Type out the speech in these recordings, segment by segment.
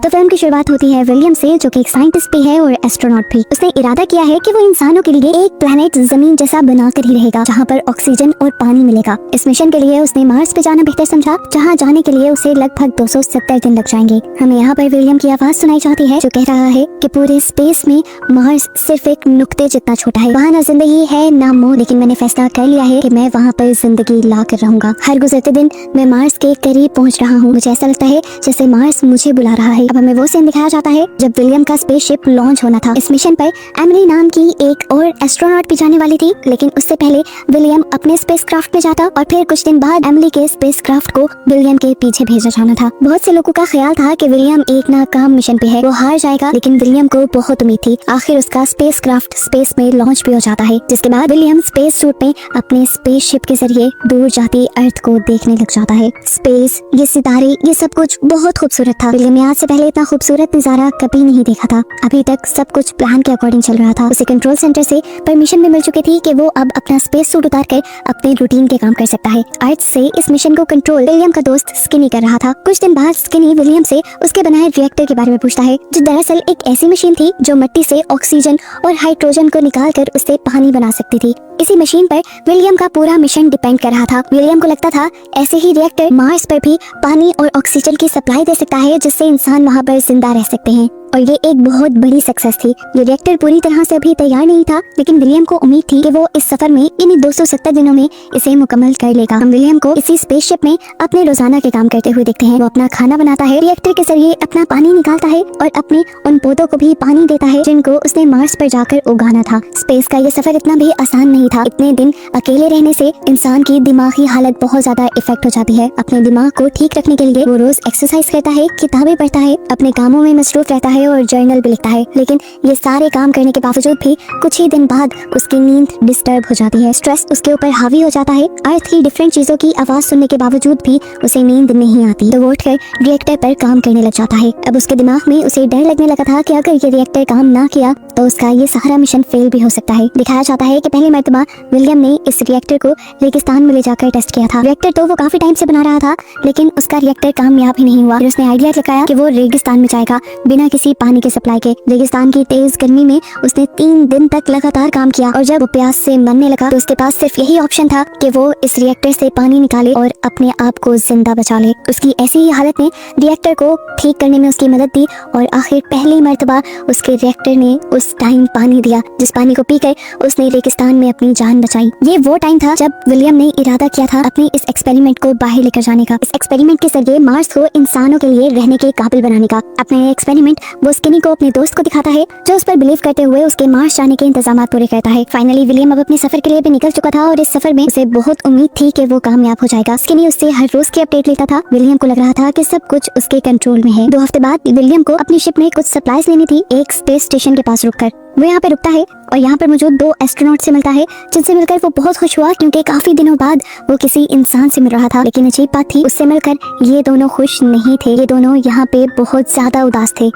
तो फिल्म की शुरुआत होती है विलियम से, जो कि एक साइंटिस्ट भी है और एस्ट्रोनॉट भी। उसने इरादा किया है कि वो इंसानों के लिए एक प्लेनेट जमीन जैसा बनाकर ही रहेगा, जहाँ पर ऑक्सीजन और पानी मिलेगा। इस मिशन के लिए उसने मार्स पे जाना बेहतर समझा, जहाँ जाने के लिए उसे लगभग 270 दिन लग जाएंगे। हमें यहाँ पर विलियम की आवाज सुनाई जाती है, जो कह रहा है कि पूरे स्पेस में मार्स सिर्फ एक नुक्ते जितना छोटा है, वहाँ ना जिंदगी है ना मौत, लेकिन मैंने फैसला कर लिया है कि मैं वहाँ पर जिंदगी ला कर रहूंगा। हर गुजरते दिन मैं मार्स के करीब पहुँच रहा हूँ। मुझे ऐसा लगता है जैसे मार्स मुझे बुला रहा है। अब हमें वो सीन दिखाया जाता है जब विलियम का स्पेसशिप लॉन्च होना था। इस मिशन पर एमिली नाम की एक और एस्ट्रोनॉट भी जाने वाली थी, लेकिन उससे पहले विलियम अपने स्पेसक्राफ्ट में जाता और फिर कुछ दिन बाद एमिली के स्पेसक्राफ्ट को विलियम के पीछे भेजा जाना था। बहुत से लोगों का ख्याल था कि विलियम एक नाकाम मिशन पे है, वो हार जाएगा, लेकिन विलियम को बहुत उम्मीद थी। आखिर उसका स्पेसक्राफ्ट स्पेस में लॉन्च भी हो जाता है, जिसके बाद विलियम स्पेस सूट में अपने स्पेसशिप के जरिए दूर जाती अर्थ को देखने लग जाता है। स्पेस, ये सितारे, ये सब कुछ बहुत खूबसूरत था। विलियम ने आज से पहले इतना खूबसूरत नजारा कभी नहीं देखा था। अभी तक सब कुछ प्लान के अकॉर्डिंग चल रहा था। उसे कंट्रोल सेंटर से परमिशन भी मिल चुकी थी कि वो अब अपना स्पेस सूट उतार कर अपने रूटीन के काम कर सकता है। अर्थ से इस मिशन को कंट्रोल विलियम का दोस्त स्किनी कर रहा था। कुछ दिन बाद स्किनी विलियम से उसके बनाए रिएक्टर के बारे में पूछता है, जो दरअसल एक ऐसी मशीन थी जो मिट्टी से ऑक्सीजन और हाइड्रोजन को निकालकर उससे पानी बना सकती थी। इसी मशीन पर विलियम का पूरा मिशन डिपेंड कर रहा था। विलियम को लगता था ऐसे ही रिएक्टर मार्स पर भी पानी और ऑक्सीजन की सप्लाई दे सकता है, जिससे इंसान वहाँ पर जिंदा रह सकते हैं, और ये एक बहुत बड़ी सक्सेस थी। ये रिएक्टर पूरी तरह से अभी तैयार नहीं था, लेकिन विलियम को उम्मीद थी कि वो इस सफर में इन्हीं 270 दिनों में इसे मुकम्मल कर लेगा। हम विलियम को इसी स्पेसशिप में अपने रोजाना के काम करते हुए देखते हैं। वो अपना खाना बनाता है, रिएक्टर के जरिए अपना पानी निकालता है और अपने उन पौधों को भी पानी देता है जिनको उसने मार्स पर जाकर उगाना था। स्पेस का ये सफर इतना भी आसान नहीं था। इतने दिन अकेले रहने से इंसान की दिमागी हालत बहुत ज्यादा इफेक्ट हो जाती है। अपने दिमाग को ठीक रखने के लिए वो रोज एक्सरसाइज करता है, किताबें पढ़ता है, अपने कामों में मसरूफ रहता है और जर्नल भी लिखता है। लेकिन ये सारे काम करने के बावजूद भी कुछ ही दिन बाद उसकी नींद डिस्टर्ब हो जाती है। स्ट्रेस उसके ऊपर हावी हो जाता है। अर्थ की डिफरेंट चीजों की आवाज सुनने के बावजूद भी उसे नींद नहीं आती, तो वो उठकर रिएक्टर पर काम करने लग जाता है। अब उसके दिमाग में उसे डर लगने लगा था कि अगर ये रिएक्टर काम ना किया तो उसका ये सारा मिशन फेल भी हो सकता है। दिखाया जाता है कि पहली मर्तबा विलियम ने इस रिएक्टर को रेगिस्तान में ले जाकर टेस्ट किया था। रिएक्टर तो वो काफी टाइम से बना रहा था, लेकिन उसका रिएक्टर कामयाब ही नहीं हुआ। फिर उसने आइडिया लगाया कि वो रेगिस्तान में जाएगा बिना किसी पानी के सप्लाई के। रेगिस्तान की तेज गर्मी में उसने 3 दिन तक लगातार काम किया, और जब वो प्यास से मरने लगा तो उसके पास सिर्फ यही ऑप्शन था कि वो इस रिएक्टर से पानी निकाले और अपने आप को जिंदा बचा ले। उसकी ऐसी ही हालत में रिएक्टर को ठीक करने में उसकी मदद दी, और आखिर पहली मर्तबा उसके रिएक्टर ने उस टाइम पानी दिया, जिस पानी को पीकर उसने रेगिस्तान में अपनी जान बचाई। ये वो टाइम था जब विलियम ने इरादा किया था अपने इस एक्सपेरिमेंट को बाहर लेकर जाने का। इस एक्सपेरिमेंट के जरिए मार्स को इंसानों के लिए रहने के काबिल बनाने का। अपने एक्सपेरिमेंट वो स्किनी को अपने दोस्त को दिखाता है, जो उस पर बिलीव करते हुए उसके मार्स जाने के इंतजाम पूरे करता है। फाइनली विलियम अब अपने सफर के लिए भी निकल चुका था, और इस सफर में उसे बहुत उम्मीद थी कि वो कामयाब हो जाएगा। स्किनी उससे हर रोज की अपडेट लेता था। विलियम को लग रहा था कि सब कुछ उसके कंट्रोल में है। 2 हफ्ते बाद विलियम को अपनी शिप में कुछ सप्लाईज लेनी थी। एक स्पेस स्टेशन के पास रुककर वो यहाँ पे रुकता है और यहाँ पर मौजूद 2 एस्ट्रोनॉट से मिलता है, जिनसे मिलकर वो बहुत खुश हुआ, क्योंकि काफी दिनों बाद वो किसी इंसान से मिल रहा था। लेकिन अजीब बात थी, उससे मिलकर ये दोनों खुश नहीं थे। ये दोनों यहाँ पे बहुत ज्यादा उदास थे।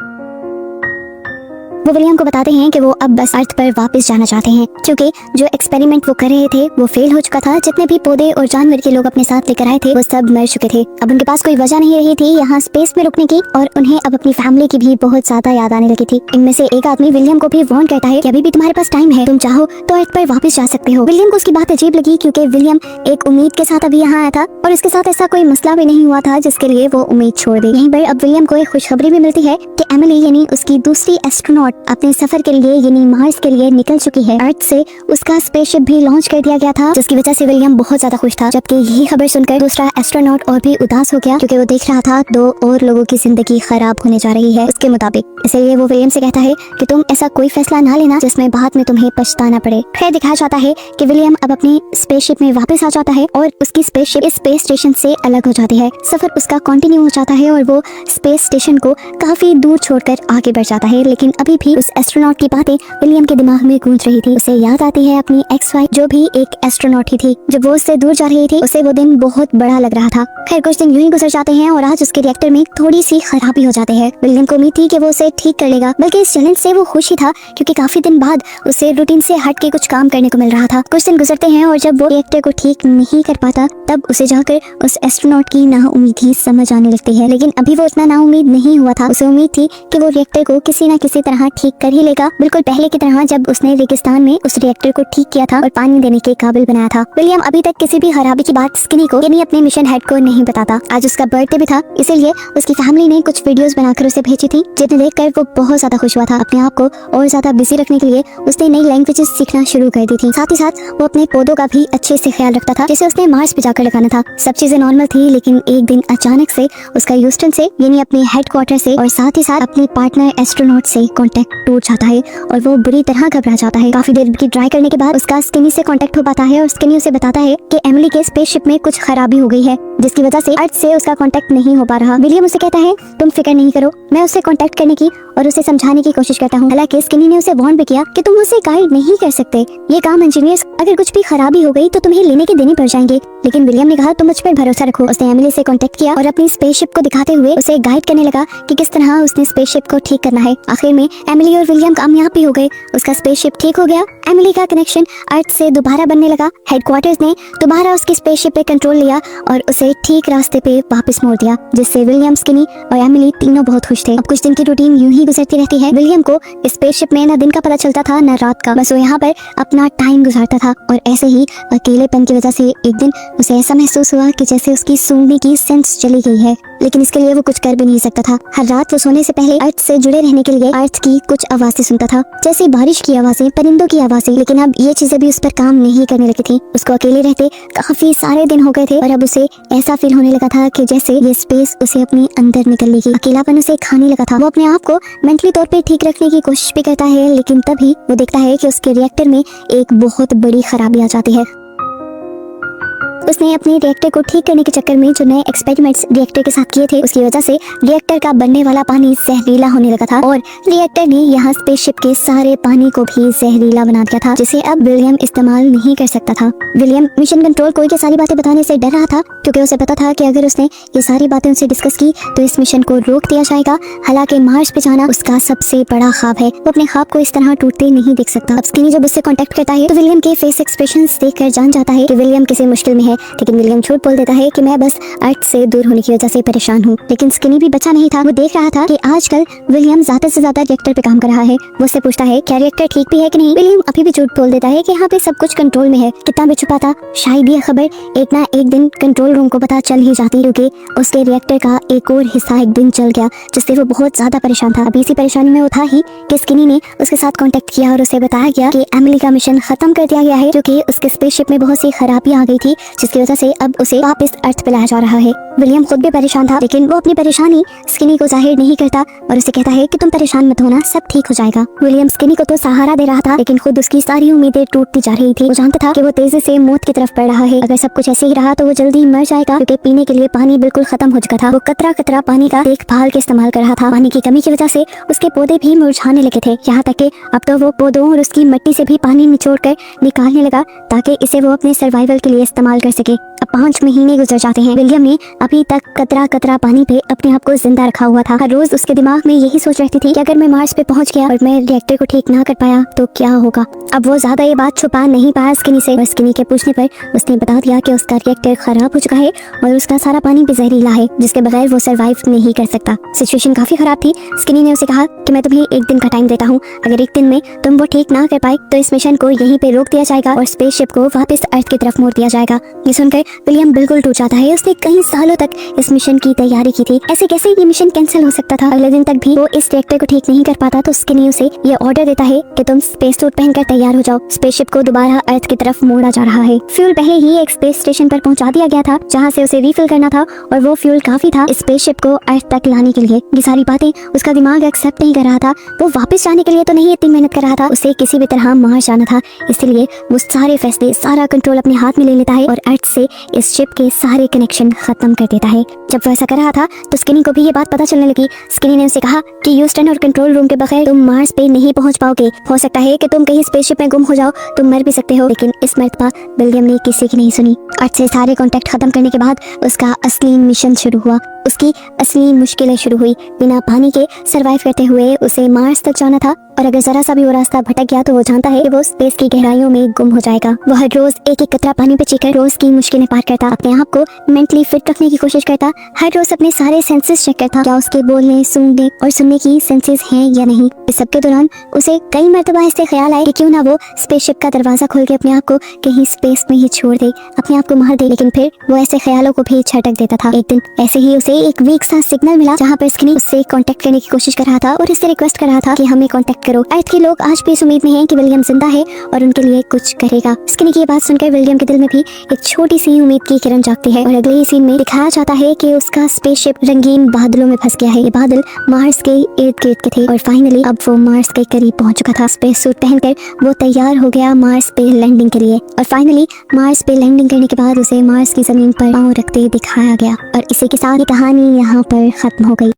वो विलियम को बताते हैं कि वो अब बस अर्थ पर वापस जाना चाहते हैं, क्योंकि जो एक्सपेरिमेंट वो कर रहे थे वो फेल हो चुका था। जितने भी पौधे और जानवर के लोग अपने साथ लेकर आए थे वो सब मर चुके थे। अब उनके पास कोई वजह नहीं रही थी यहाँ स्पेस में रुकने की, और उन्हें अब अपनी फैमिली की भी बहुत ज्यादा याद आने लगी थी। इनमें से एक आदमी विलियम को भी वार्न करता है कि अभी भी तुम्हारे पास टाइम है, तुम चाहो तो अर्थ पर वापस जा सकते हो। विलियम को उसकी बात अजीब लगी, क्योंकि विलियम एक उम्मीद के साथ अभी यहाँ आया था, और इसके साथ ऐसा कोई मसला भी नहीं हुआ था जिसके लिए वो उम्मीद छोड़ दे। यहीं पर अब विलियम को एक खुशखबरी भी मिलती है कि एमिली यानी उसकी दूसरी एस्ट्रोनॉट अपने सफर के लिए यानी मार्स के लिए निकल चुकी है। अर्थ से उसका स्पेसशिप भी लॉन्च कर दिया गया था, जिसकी वजह से विलियम बहुत ज्यादा खुश था। जबकि यही खबर सुनकर दूसरा एस्ट्रोनॉट और भी उदास हो गया, क्योंकि वो देख रहा था 2 और लोगों की जिंदगी खराब होने जा रही है उसके मुताबिक। इसलिए वो विलियम से कहता है कि तुम ऐसा कोई फैसला ना लेना जिसमें बाद में तुम्हें पछताना पड़े। खैर दिखाया जाता है कि विलियम अब अपनी स्पेसशिप में वापस आ जाता है, और उसकी स्पेसशिप इस स्पेस स्टेशन से अलग हो जाती है। सफर उसका कंटिन्यू हो जाता है, और वो स्पेस स्टेशन को काफी दूर छोड़कर आगे बढ़ जाता है। लेकिन अभी भी उस एस्ट्रोनॉट की बातें विलियम के दिमाग में गूंज रही थी। उसे याद आती है अपनी एक्स वाइफ जो भी एक एस्ट्रोनॉट ही थी। जब वो उससे दूर जा रही थी उसे वो दिन बहुत बड़ा लग रहा था। खैर कुछ दिन यूं ही गुजर जाते हैं और आज उसके रिएक्टर में थोड़ी सी खराबी हो जाती है। विलियम को उम्मीद थी कि वो उसे ठीक कर लेगा, बल्कि इस चैलेंज से वो खुश ही था क्योंकि काफी दिन बाद उसे रूटीन से हट के कुछ काम करने को मिल रहा था। कुछ दिन गुजरते हैं और जब वो रिएक्टर को ठीक नहीं कर पाता तब उसे जाकर उस एस्ट्रोनॉट की नाउम्मीदी समझ आने लगती है। लेकिन अभी वो उतना नाउम्मीद नहीं हुआ था। उसे उम्मीद थी कि वो रिएक्टर को किसी न किसी तरह ठीक कर ही लेगा, बिल्कुल पहले की तरह जब उसने रेगिस्तान में उस रिएक्टर को ठीक किया था और पानी देने के काबिल बनाया था। विलियम अभी तक किसी भी खराबी की बात स्किनी को यानी अपने मिशन हेड को नहीं बताता। आज उसका बर्थडे भी था, इसीलिए उसकी फैमिली ने कुछ वीडियोस बनाकर उसे भेजी थी जिन्हें देखकर वो बहुत ज्यादा खुश हुआ था। अपने आप को और ज्यादा बिजी रखने के लिए उसने नई लैंग्वेजेस सीखना शुरू कर दी थी। साथ ही साथ वो अपने पौधों का भी अच्छे से ख्याल रखता था जिसे उसने मार्स पे जाकर लगाना था। सब चीजें नॉर्मल थी, लेकिन एक दिन अचानक से उसका ह्यूस्टन से यानी अपने हेडक्वार्टर से और साथ ही साथ अपने पार्टनर एस्ट्रोनॉट से कांटेक्ट टूट जाता है और वो बुरी तरह घबरा जाता है। काफी देर की ट्राई करने के बाद उसका स्किनी से कांटेक्ट हो पाता है और स्किनी उसे बताता है कि एमिली के स्पेसशिप में कुछ खराबी हो गई है जिसकी वजह से अर्थ से उसका कांटेक्ट नहीं हो पा रहा। विलियम उसे कहता है तुम फिक्र नहीं करो, मैं उससे कांटेक्ट करने की और उसे समझाने की कोशिश करता हूँ। हालांकि स्किनी ने उसे वार्न भी किया कि तुम उसे गाइड नहीं कर सकते, ये काम इंजीनियर्स, अगर कुछ भी खराबी हो गई तो तुम्हें लेने के देने पड़ जाएंगे। लेकिन विलियम ने कहा तुम मुझ पर भरोसा रखो। उसने एमिली से कांटेक्ट किया और अपनी स्पेसशिप को दिखाते हुए उसे गाइड करने लगा कि किस तरह उसने स्पेसशिप को ठीक करना है। आखिर में एमिली और विलियम कामयाब भी हो गए। उसका स्पेसशिप ठीक हो गया, एमिली का कनेक्शन अर्थ से दोबारा बनने लगा। हेडक्वार्टर्स ने दोबारा उसकी स्पेसशिप पे कंट्रोल लिया और उसे ठीक रास्ते पे वापस मोड़ दिया, जिससे विलियम, स्किनी और एमिली तीनों बहुत खुश थे। अब कुछ दिन की रूटीन यूं ही गुजरती रहती है। विलियम को स्पेसशिप में न दिन का पता चलता था न रात का, बस वो यहाँ पर अपना टाइम गुजारता था। और ऐसे ही अकेलेपन की वजह से एक दिन उसे ऐसा महसूस हुआ कि जैसे उसकी सूंघने की सेंस चली गई है, लेकिन इसके लिए वो कुछ कर भी नहीं सकता था। हर रात वो सोने से पहले अर्थ से जुड़े रहने के लिए अर्थ की कुछ आवाजें सुनता था, जैसे बारिश की आवाजें, परिंदों की आवाजें। लेकिन अब ये चीजें भी उस पर काम नहीं करने लगी थी। उसको अकेले रहते काफी सारे दिन हो गए थे और अब उसे ऐसा फील होने लगा था कि जैसे ये स्पेस उसे अपने अंदर निकल लेगी। अकेलापन उसे खाने लगा था। वो अपने आप को मेंटली तौर पे ठीक रखने की कोशिश भी करता है, लेकिन तभी वो देखता है कि उसके रिएक्टर में एक बहुत बड़ी खराबी आ जाती है। उसने अपने रिएक्टर को ठीक करने के चक्कर में जो नए एक्सपेरिमेंट्स रिएक्टर के साथ किए थे उसकी वजह से रिएक्टर का बनने वाला पानी जहरीला होने लगा था और रिएक्टर ने यहाँ स्पेसशिप के सारे पानी को भी जहरीला बना दिया था, जिसे अब विलियम इस्तेमाल नहीं कर सकता था। विलियम मिशन कंट्रोल को ये सारी बातें बताने से डर रहा था क्योंकि उसे पता था कि अगर उसने ये सारी बातें उनसे डिस्कस की तो इस मिशन को रोक दिया जाएगा। हालांकि मार्स पे जाना उसका सबसे बड़ा ख्वाब है, वो अपने ख्वाब को इस तरह टूटते नहीं देख सकता। अब स्किनी जब उससे कांटेक्ट करता है तो विलियम के फेस एक्सप्रेशंस देखकर जान जाता है कि विलियम किसी मुश्किल में है, लेकिन विलियम झूठ बोल देता है कि मैं बस अर्थ से दूर होने की वजह से परेशान हूँ। लेकिन स्किनी भी बचा नहीं था। वो देख रहा था कि आजकल विलियम ज्यादा से ज्यादा रिएक्टर पे काम कर रहा है। वो उससे पूछता है क्या रिएक्टर ठीक भी है कि नहीं। विलियम अभी भी झूठ बोल देता है कि यहाँ पे सब कुछ कंट्रोल में है। कितना भी छुपा था, शायद ये खबर एक ना एक दिन कंट्रोल रूम को पता चल ही जाती, क्योंकि उसके रिएक्टर का एक और हिस्सा एक दिन चल गया, जिससे वो बहुत ज्यादा परेशान था। अभी इसी परेशानी में वो था ही कि स्किनी ने उसके साथ कांटेक्ट किया और उसे बताया गया कि एमिली का मिशन खत्म कर दिया गया है, क्योंकि उसके स्पेसशिप में बहुत सी खराबी आ गई थी, जिसकी वजह से अब उसे वापस अर्थ पे लाया जा रहा है। विलियम खुद भी परेशान था, लेकिन वो अपनी परेशानी स्किनी को जाहिर नहीं करता और उसे कहता है कि तुम परेशान मत होना, सब ठीक हो जाएगा। विलियम स्किनी को तो सहारा दे रहा था, लेकिन खुद उसकी सारी उम्मीदें टूटती जा रही थी। वो जानता था कि वो तेजी से मौत की तरफ बढ़ रहा है। अगर सब कुछ ऐसे ही रहा तो वो जल्दी मर जाएगा, क्योंकि पीने के लिए पानी बिल्कुल खत्म हो चुका था। वो कतरा कतरा पानी का देखभाल के इस्तेमाल कर रहा था। पानी की कमी की वजह से उसके पौधे भी मुरझाने लगे थे, यहाँ तक कि अब तो वो पौधों और उसकी मिट्टी से भी पानी निचोड़ कर निकालने लगा ताकि इसे वो अपने सर्वाइवल के लिए इस्तेमाल कर सके। अब 5 महीने गुजर जाते हैं। विलियम ने अभी तक कतरा कतरा पानी पे अपने आप को जिंदा रखा हुआ था। हर रोज उसके दिमाग में यही सोच रहती थी कि अगर मैं मार्स पे पहुंच गया और मैं रिएक्टर को ठीक ना कर पाया तो क्या होगा। अब वो ज्यादा ये बात छुपा नहीं पाया स्किनी से, और स्किनी के पूछने पर उसने बता दिया कि उसका रिएक्टर खराब हो चुका है और उसका सारा पानी भी जहरीला है, जिसके बगैर वो सर्वाइव नहीं कर सकता। सिचुएशन काफी खराब थी। स्किनी ने उसे कहा कि मैं तुम्हें एक दिन का टाइम देता हूँ, अगर एक दिन में तुम वो ठीक ना कर पाए तो इस मिशन को यहीं पे रोक दिया जाएगा और स्पेसशिप को वापस अर्थ की तरफ मोड़ दिया जाएगा। ये सुनकर विलियम बिल्कुल टूट जाता है। उसने कई सालों तक इस मिशन की तैयारी की थी, ऐसे कैसे ये मिशन कैंसिल हो सकता था। अगले दिन तक भी वो इस रिएक्टर को ठीक नहीं कर पाता तो स्किनी उसे ये ऑर्डर देता है कि तुम स्पेस सूट पहनकर तैयार हो जाओ, स्पेसशिप को दोबारा अर्थ की तरफ मोड़ा जा रहा है। फ्यूल पहले ही एक स्पेस स्टेशन पर पहुंचा दिया गया था, जहां से उसे रिफिल करना था, और वो फ्यूल काफी था स्पेसशिप को अर्थ तक लाने के लिए। ये सारी बातें उसका दिमाग एक्सेप्ट नहीं कर रहा था। वो वापस जाने के लिए तो नहीं इतनी मेहनत कर रहा था, उसे किसी भी तरह मार्स जाना था। इसलिए वो सारे फैसले, सारा कंट्रोल अपने हाथ में ले लेता है और अर्थ से इस शिप के सारे कनेक्शन खत्म कर देता है। जब वो ऐसा कर रहा था तो स्किनी को भी ये बात पता चलने लगी। स्किनी ने उसे कहा कि ह्यूस्टन और कंट्रोल रूम के बगैर तुम मार्स पे नहीं पहुंच पाओगे। हो सकता है कि तुम कहीं स्पेसशिप में गुम हो जाओ, तुम मर भी सकते हो। लेकिन इस मर्तबा विलियम ने किसी की नहीं सुनी। अर्थ से सारे कॉन्टेक्ट खत्म करने के बाद उसका असली मिशन शुरू हुआ। उसकी असली मुश्किलें शुरू हुई। बिना पानी के सरवाइव करते हुए उसे मार्स तक जाना था, और अगर जरा सा भी वो रास्ता भटक गया तो वो जानता है कि वो स्पेस की गहराइयों में गुम हो जाएगा। वो हर रोज एक एक कतरा पानी पे चीकर रोज की मुश्किलें पार करता, अपने आप को मेंटली फिट रखने की कोशिश करता, हर रोज अपने सारे सेंसेस चेक करता, क्या उसके बोलने, सूंघने और सुनने की सेंसेस हैं या नहीं। इस सब के दौरान उसे कई मर्तबा ऐसे ख्याल आए कि क्यों ना वो स्पेसशिप का दरवाजा खोल के अपने आप को कहीं स्पेस में ही छोड़ दे, अपने आप को मार दे। लेकिन फिर वो ऐसे ख्यालों को भी झटक देता था। एक दिन ऐसे ही उसे एक वीक सा सिग्नल मिला, जहाँ पर स्किनी उससे कांटेक्ट करने की कोशिश कर रहा था और इससे रिक्वेस्ट कर रहा था कि हमें कांटेक्ट करो। अर्थ के लोग आज भी इस उम्मीद में हैं कि विलियम जिंदा है और उनके लिए कुछ करेगा। स्किनी की ये बात सुनकर विलियम के दिल में भी एक छोटी सी उम्मीद की किरण जागती है, और अगले ही सीन में दिखाया जाता है कि उसका स्पेसशिप रंगीन बादलों में फंस गया है। ये बादल मार्स के इर्द गिर्द के थे और फाइनली अब वो मार्स के करीब पहुंच चुका था। स्पेस सूट पहनकर वो तैयार हो गया मार्स पे लैंडिंग के लिए, और फाइनली मार्स पे लैंडिंग करने के बाद उसे मार्स की जमीन पर पांव रखते दिखाया गया। और इसी के साथ ये कहानी यहाँ पर खत्म हो गई।